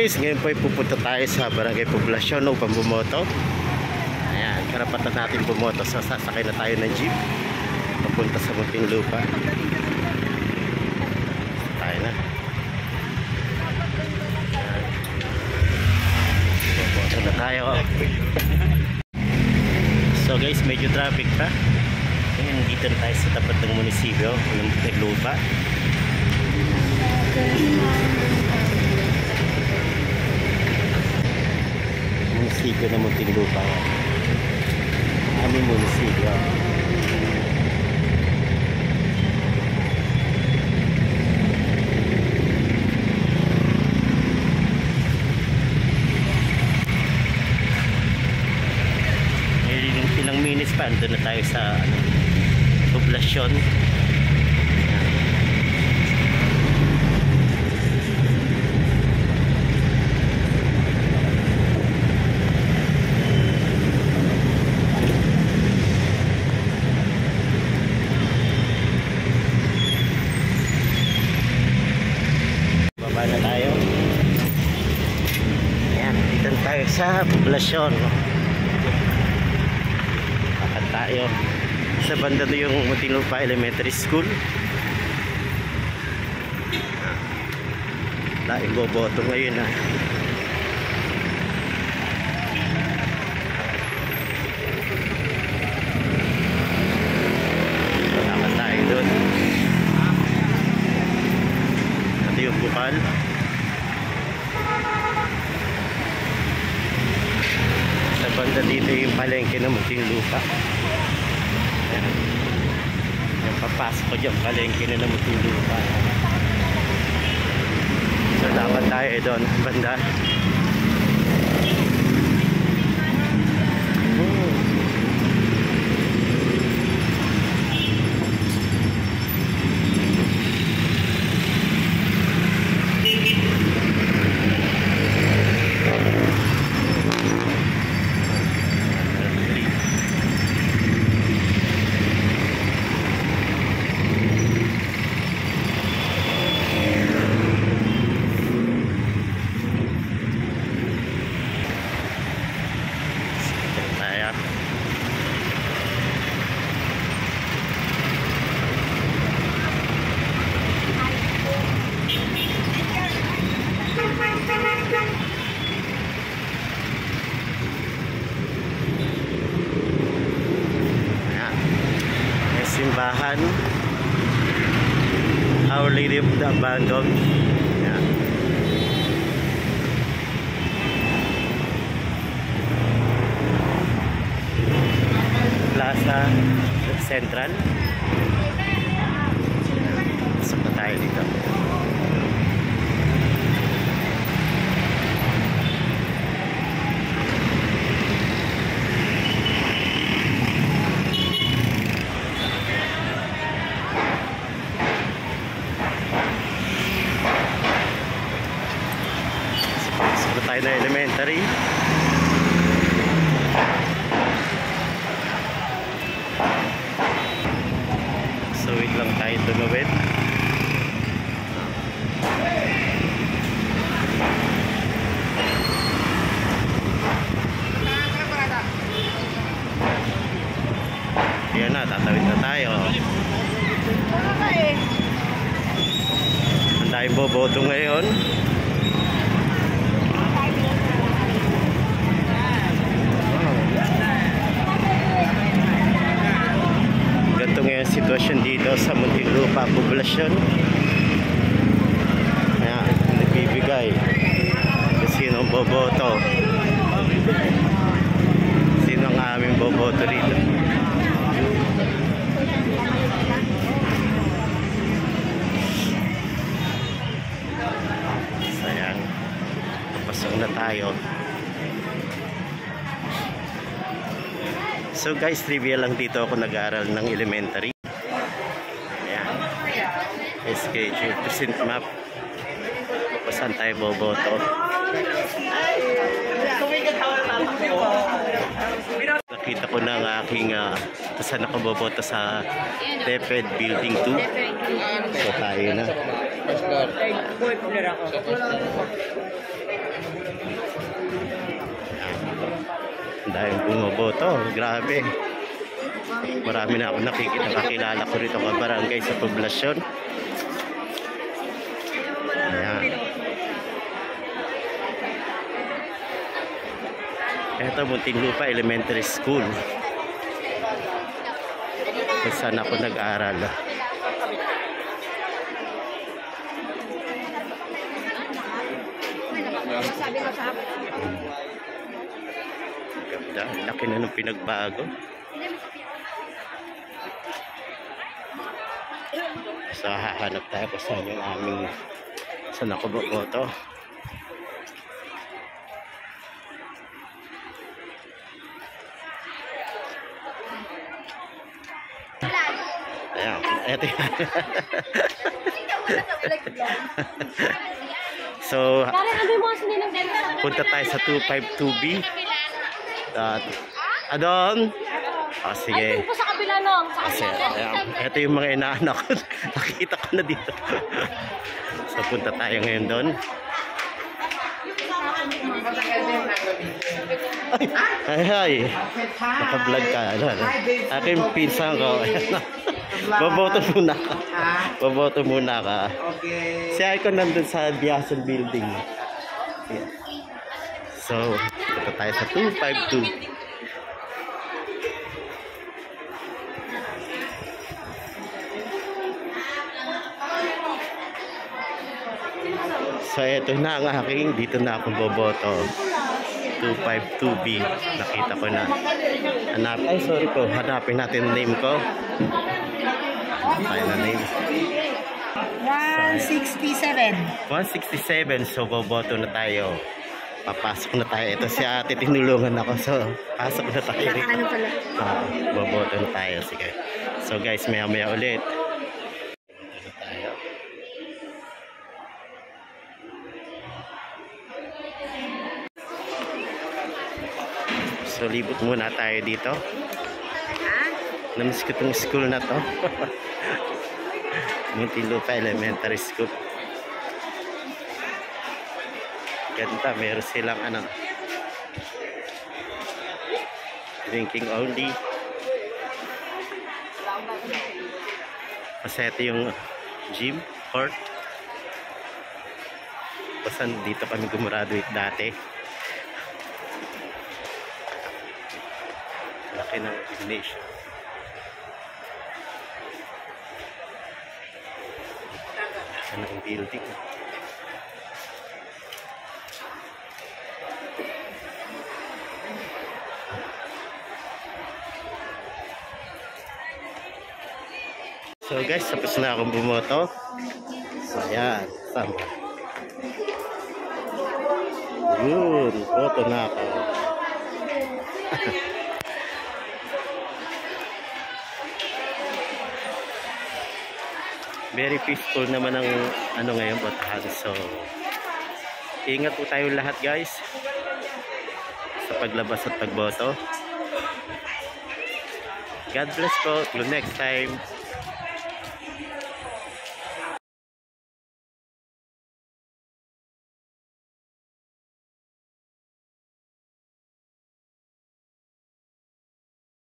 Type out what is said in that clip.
guys, ngayon po ay pupunta tayo sa Barangay Poblacion upang bumoto. Ayan, karapatan natin bumoto. So sasakay na tayo ng jeep papunta sa Muntinlupa. Tayo na. Bumoto na tayo. So guys, medyo traffic pa. Ayan, dito na tayo sa tapat ng munisipyo ng Muntinlupa. Munisipyo na Muntinlupa. Aming munisipyo. Ilang minutes pa, doon na tayo sa Poblacion. Baba na tayo. Ayan, dito tayo sa Poblacion. Bakit tayo sa banda na yung Muntinlupa Elementary School. Tayo boboto ngayon na. Bakit tayo doon. Ito yung bukal. Sa banda dito yung palengke ng Muntinlupa. Yung papasok ko dyan, palengke na ng Muntinlupa. So dapat tayo doon banda. Simbahan Our Lady of the Abandoned. Ayan. Plaza Central. Pasok na tayo dito. Tayo na elementary. So wait lang tayo tumawid. Yan na, tatawid na tayo. Ang tayong boboto ngayon. Ganito ngayon sitwasyon dito sa Muntinlupa Poblacion. Ayan, nagbibigay kung sino ang boboto, sino ang aming boboto rito. So ayan, papasok na tayo. So guys, trivia lang, dito ako nag-aaral ng elementary. Ayan. SKG, present map. Saan tayo boboto? Nakita ko na ang aking saan ako boboto sa DepEd Building 2. So tayo na. Dahil bumoboto, grabe. Marami na ako nakikita, kakilala ko rito ka barangay sa poblasyon. Ayan. Ito, Muntinlupa Elementary School. Kung saan ako nag-aaral. Ganda, laki na ng pinagbago. So hahanap tayo kung saan yung aming saan ako boboto. Ayan, eto yan. So, punta tayo sa 252B. Adon? Ah, sige. Ay, po sa kabila nung. Sa kabila. Ayan. Ito yung mga inaanak ko. Nakikita ko na dito. So, punta tayo ngayon doon. Ay. Naka-vlog ka. Aking pinsan ko. Baboto muna ka. Baboto muna ka. Si Aiko nandun sa Biasan Building. Yeah. So, punta tayo sa 252. So, ito na ang aking. Dito na ako boboto. 252B. Nakita ko na. Ay, sorry po. Hanapin natin ang name ko. Tayo na name. 167. 167. So, boboto na tayo. Papasok na tayo. Ito si ate. Tinulungan ako. So, pasok na tayo. Ano pala? Boboto na tayo. Sige. So, guys, maya-maya ulit. So, libot muna tayo dito. Namiss ko itong school na to. Muntinlupa Elementary School. Ganda, meron silang ano, drinking only. Kasi ito yung gym, court. Pasan dito kami gumraduate dati. Laki ng gymnasium. Laki ng building. So guys, tapos na akong bumoto. So ayan, sama. Yun, boto na ako. Very peaceful naman ang ano ngayon, botahan. So, ingat po tayo lahat guys sa paglabas at pagboto. God bless po. Till next time.